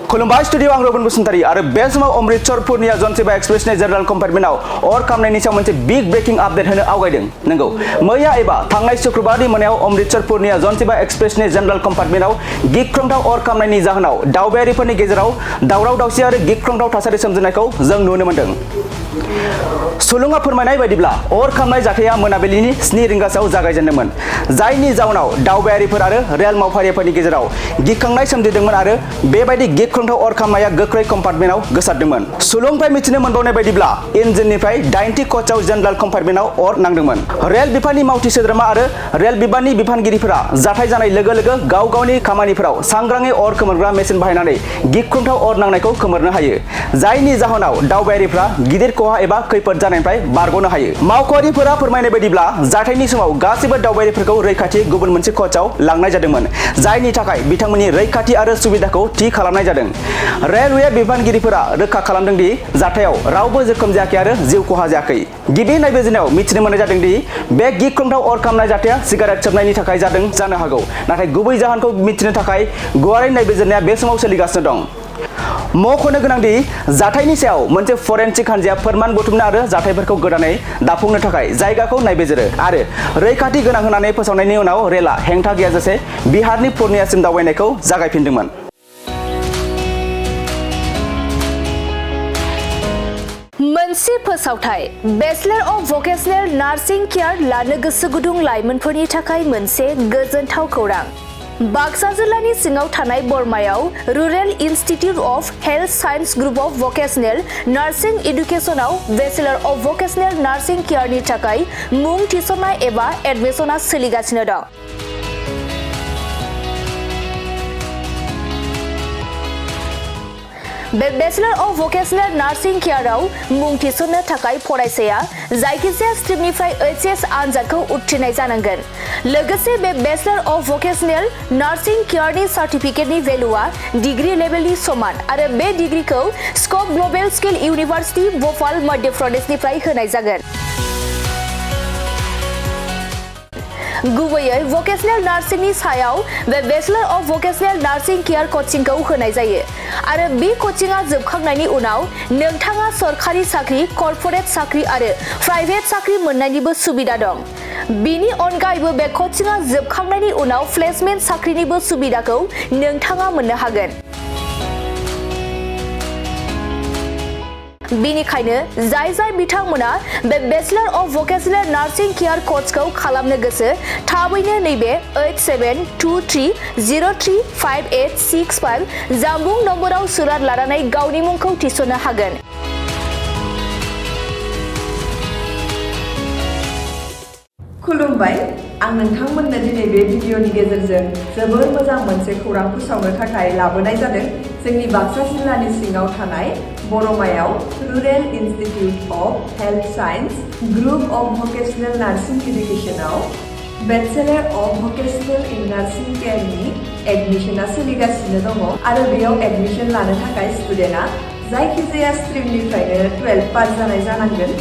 खुलुमबाय स्टुडिअ आं रबिन बसुमतारी आरो बे समाव अमृतसर पुर्निया जनसेबा एक्सप्रेसनि जेनेरेल कम्पार्टमेन्टआव अर खामनायनि सायाव मोनसे बिग ब्रेकिं आपडेट होनो आवगायदों। नंगौ, मैया एबा थांनाय शुक्रबारनि मोनायाव अमृतसर पुर्निया जनसेबा एक्सप्रेसनि जेनेरेल कम्पार्टमेन्टआव गिख्रंथाव अर खामनायनि जाहोनाव दावबायारिफोरनि गेजेराव दावराव दावसि आरो गिख्रंथाव थासारि सोमजिनायखौ जों नुनो मोन्दों। सुलुङा फोरमायनाय बायदिब्ला अर खामनाय जाथाया मोनाबिलिनि 7 रिंगासोआव जागायजेनदोंमोन, जायनि जाउनाव दावबायारिफोर आरो रेल मावफारियाफोरनि गेजेराव गिखांनाय सोमजिदोंमोन आरो बेबायदि गिख्रंथाव अर खामनाया गोख्रै कम्पार्टमेन्टआव गोसारदोंमोन। सुलुंनिफ्राय मिथिनो मोनबावनाय बायदिब्ला इन्जिननिफ्राय 90 कचआव जेनेरेल कम्पार्टमेन्टआव अर नांदोंमोन। रेल बिफाननि मावथि सोद्रोमा आरो रेल बिबाननि बिफानगिरिफोरा जाथाय जानाय लोगो लोगो गाव गावनि खामानिफोराव सांग्राङै अर खोमोरग्रा मेसिन बाहायनानै गिख्रंथाव अर नांनायखौ खोमोरनो हायो, जायनि जाहोनाव दावबायारिफ्रा गिदिर खहा एबा खैफोद जानायनिफ्राय बारग'नो हायो। मावख'आरिफोरा फोरमायनाय बायदिब्ला जाथायनि समाव गासैबो दावबायारिफोरखौ रैखाथि गुबुन मोनसे कचआव लांनाय जादोंमोन, जायनि थाखाय बिथांमोननि रैखाथि आरो सुबिदाखौ थि खालामनाय जादों। रेलवे बिबानगिरिफोरा रोखा खालामदों दि जाथायाव रावबो जोखोम जायाखै आरो जिउ खहा जायाखै। गिबि नायबिजिरनायाव मिथिनो मोननाय जादों दि बे गिख्रंथाव अर खामनाय जाथाया सिगारेट सोबनायनि थाखाय जादों जानो हागौ, नाथाय गुबै जाहोनखौ मिथिनो थाखाय गुवारै नायबिजिरनाया बे समाव सोलिगासिनो दं। मख'नो गोनांदि जाथायनि सायाव मोनसे फरेन्सिक हान्जाया फोरमान बुथुमनो आरो जाथायफोरखौ गोदानै दाफुंनो थाखाय जायगाखौ नायबिजिरो आरो रैखाथि गोनां होननानै फोसावनायनि उनाव रेलआ हेंथा गैयाजासे बिहारनि पुर्नियासिम दावबायनायखौ जागायफिनदोंमोन। मोनसे फोसावथाय bachelor of vocational nursing care लानो गोसो गुदुं लाइमोनफोरनि थाखाय मोनसे गोजोनथाव खौरां। बाक्सा जिल्लानि सिङाव थानाय बरमायाव rural institute of health science group of vocational nursing इडुकेसनाव बेचलर अफ भकेशनेल नार्सिं केयारनि थाखाय मुं थिसननाय एबा एडमिसना सोलिगासिनो दं। बे बेचलर अफ भकेशनेल नार्सिं केयाराव मुं थिसननो थाखाय फरायसाया जायखिजाया स्ट्रिमनिफ्राय एचएस आनजादखौ उथ्रिनाय जानांगोन। लोगोसे बे बेचलर अफ भकेशनेल नार्सिं केयारनि सार्टिफिकेटनि भेलुआ डिग्री लेभेलनि समान आरो बे डिग्रीखौ scope global skill university Bhopal मध्य प्रदेशनिफ्राय होनाय जागोन। गुबैयै भकेशनेल नार्सिंनि सायाव बे bachelor of vocational nursing care कचिंखौ होनाय जायो आरो बे कचिंआ जोबखांनायनि उनाव नोंथाङा सरखारि साख्रि, कर्परेट साख्रि आरो प्राइभेट साख्रि मोननायनिबो सुबिदा दं। बेनि अनगायैबो बे कचिंआ जोबखांनायनि उनाव प्लेसमेन्ट साख्रिनिबो सुबिदाखौ नोंथाङा मोननो हागोन। बेनिखायनो जाय बिथांमोना बे bachelor of vocational nursing care कर्सखौ खालामनो गोसो, थाबैनो नैबे 8723035865 जानबुं नम्बराव सुराग लानानै गावनि मुंखौ थिसननो हागोन। खुलुमबाय, आं नोंथांमोननो दिनै बे भिडिअनि गेजेरजों जोबोर मोजां मोनसे खौरां फोसावनो थाखाय लाबोनाय जादों। जोंनि बाक्सा जिल्लानि सिङाव थानाय बरमायाव rural institute of health science group of vocational nursing इडुकेसनाव bachelor of vocational in nursing केयारनि एडमिसना सोलिगासिनो दङ आरो बेयाव एडमिसन लानो थाखाय स्टुडेन्टआ जायखिजाया स्ट्रिमनिफ्रायनो 12 पास जानाय जानांगोन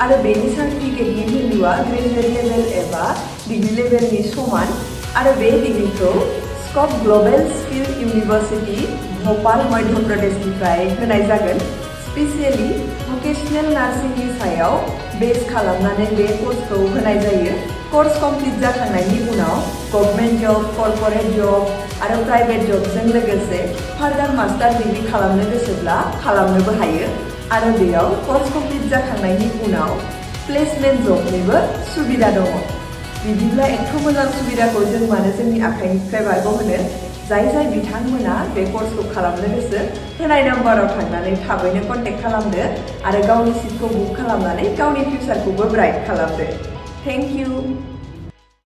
आरो बेनि सार्टिफिकेटनि भेलुआ ग्रेजुवेट लेभेल एबा डिग्री लेभेलनि समान आरो बे डिग्रीखौ scope global skill university Bhopal मध्य प्रदेशनिफ्राय होनाय जागोन। स्पेसियेलि भकेशनेल नार्सिंनि सायाव बेस खालामनानै बे कर्सखौ होनाय जायो। कर्स कमप्लिट जाखांनायनि उनाव गभर्नमेन्ट जब, कर्परेट जब आरो प्राइभेट जबजों लोगोसे फार्दार मास्टार डिग्री खालामनो गोसोब्ला खालामनोबो हायो आरो बेयाव कर्स कमप्लिट जाखांनायनि उनाव प्लेसमेन्ट जबनिबो सुबिदा दङ। बिदिब्ला एथ' मोजां सुबिदाखौ जों मानो जोंनि आखाइनिफ्राय बारग'होनो? जाय बिथांमोना बे कर्सखौ खालामनो गोसो, होनाय नाम्बाराव थांनानै थाबैनो कन्टेक्ट खालामदो आरो गावनि सिटखौ बुक खालामनानै गावनि फिउचारखौबो ब्राइट खालामदो। Thank you.